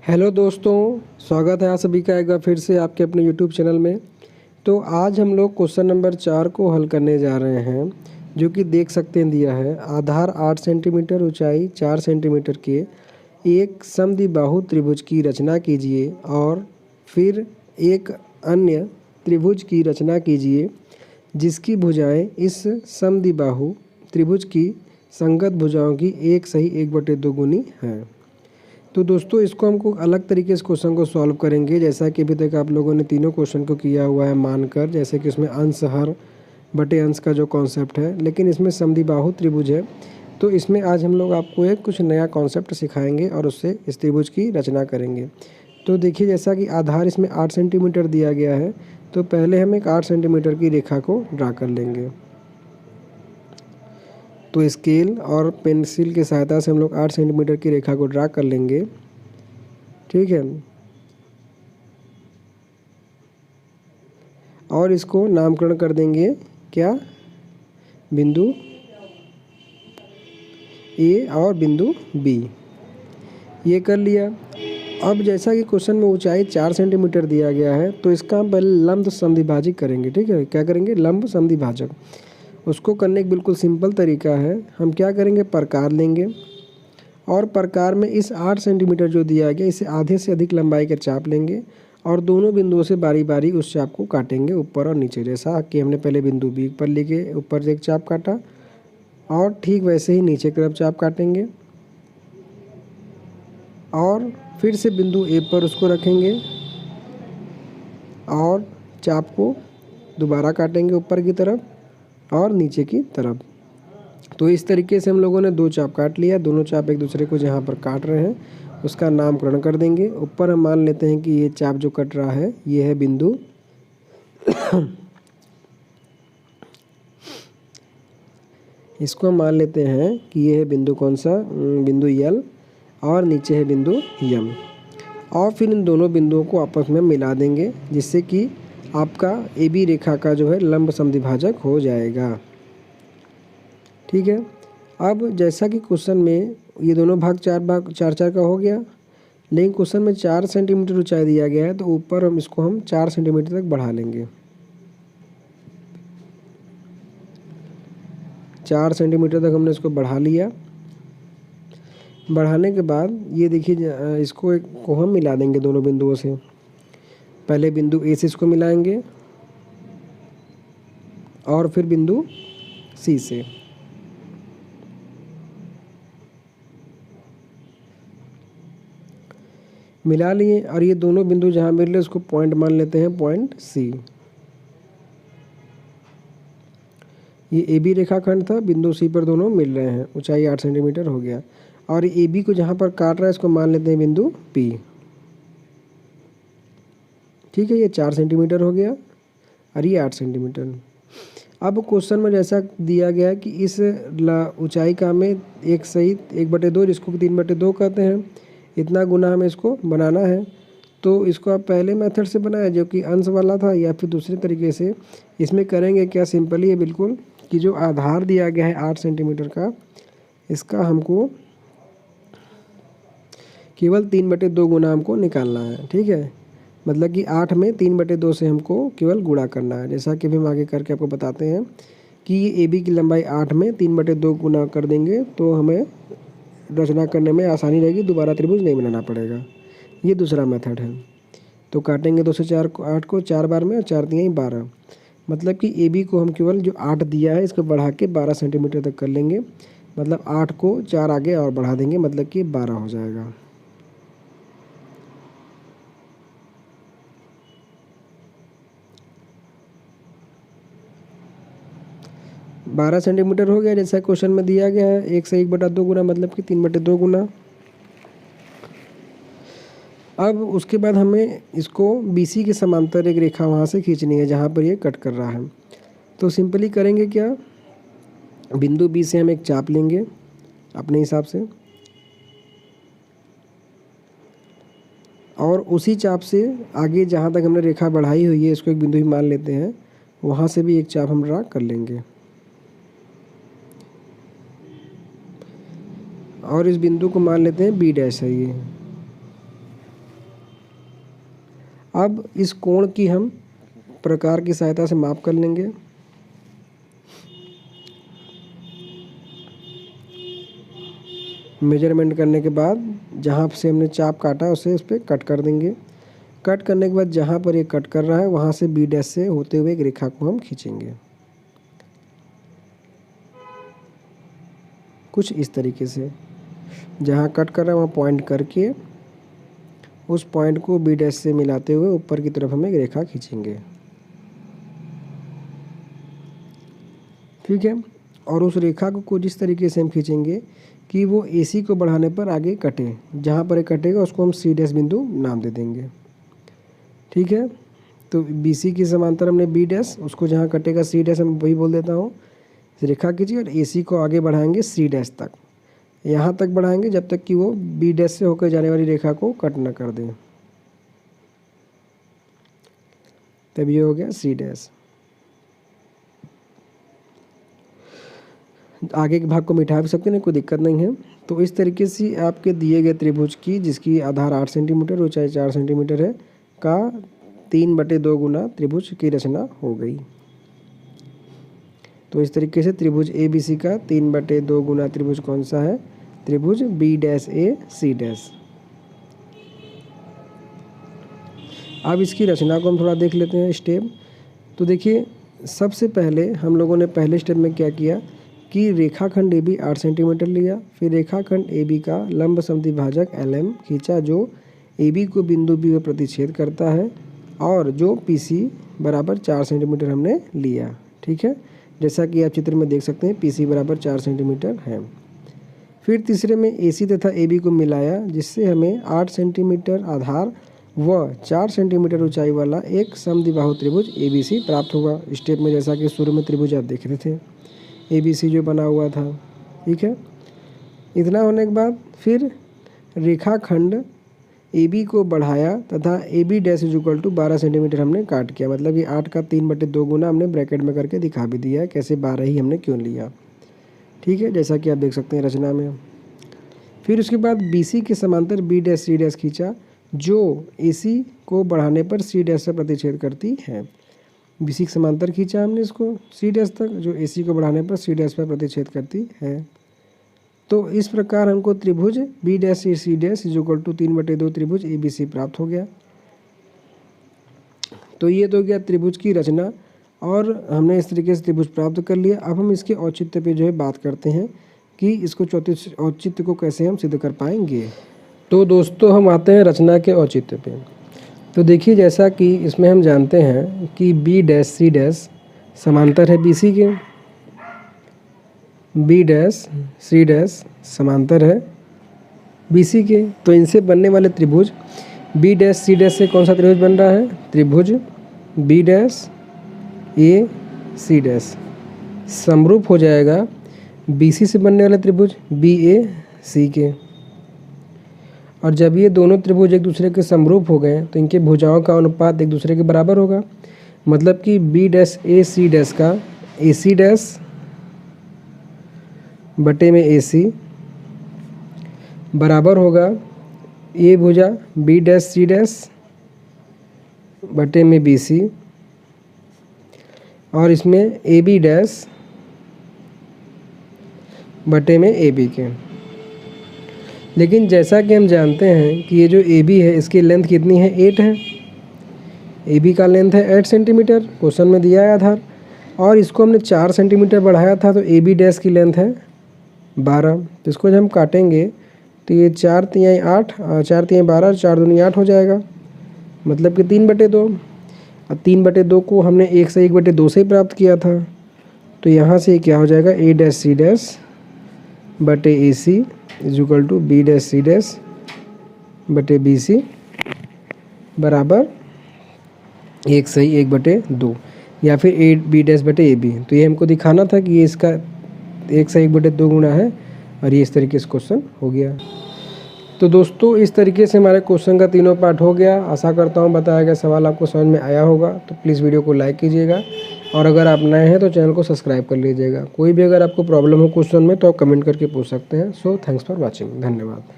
Hello दोस्तों, स्वागत है आप सभी का एक बार फिर से आपके अपने यूट्यूब चैनल में। तो आज हम लोग क्वेश्चन नंबर 4 को हल करने जा रहे हैं, जो कि देख सकते हैं दिया है। आधार 8 सेंटीमीटर, ऊंचाई 4 सेंटीमीटर के एक समद्विबाहु त्रिभुज की रचना कीजिए और फिर एक अन्य त्रिभुज की रचना कीजिए जिसकी भुजाएं इस समद्विबाहु त्रिभुज की संगत भुजाओं की एक सही 1/2 गुनी हैं। तो दोस्तों इसको हमको अलग तरीके से क्वेश्चन को सॉल्व करेंगे, जैसा कि अभी तक आप लोगों ने तीनों क्वेश्चन को किया हुआ है मानकर, जैसे कि उसमें अंश हर बटे अंश का जो कॉन्सेप्ट है, लेकिन इसमें समद्विबाहु त्रिभुज है। तो इसमें आज हम लोग आपको एक कुछ नया कॉन्सेप्ट सिखाएंगे और उससे इस त्रिभुज की रचना करेंगे। तो देखिए, जैसा कि आधार इसमें 8 सेंटीमीटर दिया गया है, तो पहले हम एक 8 सेंटीमीटर की रेखा को ड्रा कर लेंगे। तो स्केल और पेंसिल की सहायता से हम लोग 8 सेंटीमीटर की रेखा को ड्रा कर लेंगे। ठीक है, और इसको नामकरण कर देंगे क्या, बिंदु ए और बिंदु बी। ये कर लिया। अब जैसा कि क्वेश्चन में ऊंचाई 4 सेंटीमीटर दिया गया है, तो इसका हम पहले लंब समद्विभाजक करेंगे। ठीक है, क्या करेंगे, लंब समद्विभाजक। उसको करने का बिल्कुल सिंपल तरीका है। हम क्या करेंगे, प्रकार लेंगे और प्रकार में इस 8 सेंटीमीटर जो दिया गया, इसे आधे से अधिक लंबाई का चाप लेंगे और दोनों बिंदुओं से बारी बारी उस चाप को काटेंगे, ऊपर और नीचे। जैसा कि हमने पहले बिंदु बी पर लेके ऊपर से एक चाप काटा, और ठीक वैसे ही नीचे की तरफ चाप काटेंगे और फिर से बिंदु ए पर उसको रखेंगे और चाप को दोबारा काटेंगे ऊपर की तरफ और नीचे की तरफ। तो इस तरीके से हम लोगों ने 2 चाप काट लिया। दोनों चाप एक दूसरे को जहाँ पर काट रहे हैं उसका नामकरण कर देंगे। ऊपर हम मान लेते हैं कि ये चाप जो कट रहा है ये है बिंदु इसको हम मान लेते हैं कि ये है बिंदु कौन सा, बिंदु यल, और नीचे है बिंदु यम। और फिर इन दोनों बिंदुओं को आपस में मिला देंगे, जिससे कि आपका ए बी रेखा का जो है लंब समद्विभाजक हो जाएगा। ठीक है, अब जैसा कि क्वेश्चन में ये दोनों भाग 4 का हो गया, लेकिन क्वेश्चन में 4 सेंटीमीटर ऊंचाई दिया गया है, तो ऊपर हम इसको 4 सेंटीमीटर तक बढ़ा लेंगे। 4 सेंटीमीटर तक हमने इसको बढ़ा लिया। बढ़ाने के बाद ये देखिए, इसको एक को हम मिला देंगे दोनों बिंदुओं से। पहले बिंदु ए से इसको मिलाएंगे और फिर बिंदु सी से। मिला लिए और ये दोनों बिंदु जहाँ मिल रहे हैं उसको पॉइंट मान लेते हैं, पॉइंट सी। ये ए बी रेखाखंड था, बिंदु सी पर दोनों मिल रहे हैं, ऊंचाई 8 सेंटीमीटर हो गया। और ए बी को जहाँ पर काट रहा है इसको मान लेते हैं बिंदु पी। ठीक है, ये 4 सेंटीमीटर हो गया और ये 8 सेंटीमीटर। अब क्वेश्चन में जैसा दिया गया है कि इस ऊंचाई का हमें एक सही 1/2, जिसको 3/2 कहते हैं, इतना गुना हमें इसको बनाना है। तो इसको आप पहले मेथड से बनाएं जो कि अंश वाला था, या फिर दूसरे तरीके से इसमें करेंगे क्या, सिंपली है बिल्कुल, कि जो आधार दिया गया है 8 सेंटीमीटर का, इसका हमको केवल 3/2 गुना हमको निकालना है। ठीक है, मतलब कि 8 में 3/2 से हमको केवल गुणा करना है। जैसा कि हम आगे करके आपको बताते हैं कि ये ए बी की लंबाई 8 में 3/2 गुना कर देंगे तो हमें रचना करने में आसानी रहेगी, दोबारा त्रिभुज नहीं बनाना पड़ेगा। ये दूसरा मेथड है। तो काटेंगे 2 से 4 को, 8 को 4 बार में, और 4 दिए 12, मतलब कि ए बी को हम केवल जो 8 दिया है इसको बढ़ा के 12 सेंटीमीटर तक कर लेंगे। मतलब 8 को 4 आगे और बढ़ा देंगे, मतलब कि 12 हो जाएगा। बारह सेंटीमीटर हो गया, जैसा क्वेश्चन में दिया गया है। 1 से 1/2 गुना, मतलब कि 3/2 गुना। अब उसके बाद हमें इसको BC के समांतर एक रेखा वहाँ से खींचनी है जहाँ पर ये कट कर रहा है। तो सिंपली करेंगे क्या, बिंदु B से हम एक चाप लेंगे अपने हिसाब से, और उसी चाप से आगे जहाँ तक हमने रेखा बढ़ाई हुई है इसको एक बिंदु ही मान लेते हैं, वहाँ से भी एक चाप हम ड्रा कर लेंगे। और इस बिंदु को मान लेते हैं B डैश है ये। अब इस कोण की हम प्रकार की सहायता से माप कर लेंगे। मेजरमेंट करने के बाद जहाँ से हमने चाप काटा उसे उस पर कट कर देंगे। कट करने के बाद जहाँ पर ये कट कर रहा है वहाँ से बी डैश से होते हुए एक रेखा को हम खींचेंगे, कुछ इस तरीके से। जहाँ कट कर रहा है वहाँ पॉइंट करके उस पॉइंट को बी डैश से मिलाते हुए ऊपर की तरफ हम एक रेखा खींचेंगे, ठीक है। और उस रेखा को कुछ इस तरीके से हम खींचेंगे कि वो AC को बढ़ाने पर आगे कटे। जहाँ पर ये कटेगा उसको हम C डैश बिंदु नाम दे देंगे, ठीक है। तो BC की समांतर हमने B डैश, उसको जहाँ कटेगा C डैश हम वही बोल देता हूँ। रेखा खींचिए और AC को आगे बढ़ाएंगे C डैश तक, यहाँ तक बढ़ाएंगे जब तक कि वो B डैश से होकर जाने वाली रेखा को कट न कर दें। तब ये हो गया C डैश। आगे के भाग को मिटा भी सकते हैं, कोई दिक्कत नहीं है। तो इस तरीके से आपके दिए गए त्रिभुज की, जिसकी आधार 8 सेंटीमीटर ऊंचाई 4 सेंटीमीटर है, का 3/2 गुना त्रिभुज की रचना हो गई। तो इस तरीके से त्रिभुज ABC का 3/2 गुना त्रिभुज कौन सा है? त्रिभुज B dash A C dash. अब इसकी रचना को हम थोड़ा देख लेते हैं स्टेप। तो देखिए, सबसे पहले हम लोगों ने पहले स्टेप में क्या किया कि रेखाखंड AB 8 सेंटीमीटर लिया, फिर रेखाखंड AB का लंब समद्विभाजक LM खींचा जो AB को बिंदु B में प्रतिच्छेद करता है, और जो PC बराबर 4 सेंटीमीटर हमने लिया, ठीक है। जैसा कि आप चित्र में देख सकते हैं PC बराबर 4 सेंटीमीटर है। फिर तीसरे में AC तथा AB को मिलाया, जिससे हमें 8 सेंटीमीटर आधार व 4 सेंटीमीटर ऊंचाई वाला एक समद्विबाहु त्रिभुज ABC प्राप्त होगा। स्टेप में जैसा कि शुरू में त्रिभुज आप देख रहे थे, ABC जो बना हुआ था, ठीक है। इतना होने के बाद फिर रेखाखंड AB को बढ़ाया तथा AB dash equal to 12 centimetre हमने काट किया। मतलब कि 8 का 3/2 गुना हमने ब्रैकेट में करके दिखा भी दिया है कैसे 12 ही हमने क्यों लिया, ठीक है, जैसा कि आप देख सकते हैं रचना में। फिर उसके बाद BC के समांतर B डैश C डैश खींचा, जो AC को बढ़ाने पर C डैश से प्रतिच्छेद करती है। BC के समांतर खींचा हमने इसको C डैश तक, जो AC को बढ़ाने पर C डैश पर प्रतिच्छेद करती है। तो इस प्रकार हमको त्रिभुज B dash C dash equal to 3/2 त्रिभुज ABC प्राप्त हो गया। तो ये तो गया त्रिभुज की रचना, और हमने इस तरीके से त्रिभुज प्राप्त कर लिया। अब हम इसके औचित्य पे जो है बात करते हैं कि इसको औचित्य को कैसे हम सिद्ध कर पाएंगे। तो दोस्तों, हम आते हैं रचना के औचित्य पे। तो देखिए, जैसा कि इसमें हम जानते हैं कि B डैश C डैश समांतर है BC के, B डैश C डैश समांतर है BC के। तो इनसे बनने वाले त्रिभुज B डैश C डैश से कौन सा त्रिभुज बन रहा है? त्रिभुज B dash A C dash समरूप हो जाएगा BC से बनने वाले त्रिभुज BAC के। और जब ये दोनों त्रिभुज एक दूसरे के समरूप हो गए तो इनके भुजाओं का अनुपात एक दूसरे के बराबर होगा। मतलब कि B dash A C dash का AC डैश बटे में AC बराबर होगा A भुजा B डैश C डैश बटे में BC, और इसमें AB डैश बटे में AB के। लेकिन जैसा कि हम जानते हैं कि ये जो AB है इसकी लेंथ कितनी है? 8 है। AB का लेंथ है 8 सेंटीमीटर, क्वेश्चन में दिया है आधार, और इसको हमने 4 सेंटीमीटर बढ़ाया था, तो AB डैश की लेंथ है 12। तो इसको जब हम काटेंगे तो ये 4 तिहाई 8, 4 तिहाई 12, 4 दूनी 8 हो जाएगा, मतलब कि 3/2। और 3/2 को हमने 1 से 1/2 से ही प्राप्त किया था। तो यहाँ से क्या हो जाएगा? A डैश C डैश बटे AC equal to B dash C dash बटे BC बराबर 1 से 1/2, या फिर B डैश बटे AB। तो ये हमको दिखाना था कि ये इसका 1 से 1/2 गुना है, और ये इस तरीके से क्वेश्चन हो गया। तो दोस्तों, इस तरीके से हमारे क्वेश्चन का तीनों पार्ट हो गया। आशा करता हूँ बताया गया सवाल आपको समझ में आया होगा। तो प्लीज़ वीडियो को लाइक कीजिएगा, और अगर आप नए हैं तो चैनल को सब्सक्राइब कर लीजिएगा। कोई भी अगर आपको प्रॉब्लम हो क्वेश्चन में तो आप कमेंट करके पूछ सकते हैं। सो थैंक्स फॉर वॉचिंग, धन्यवाद।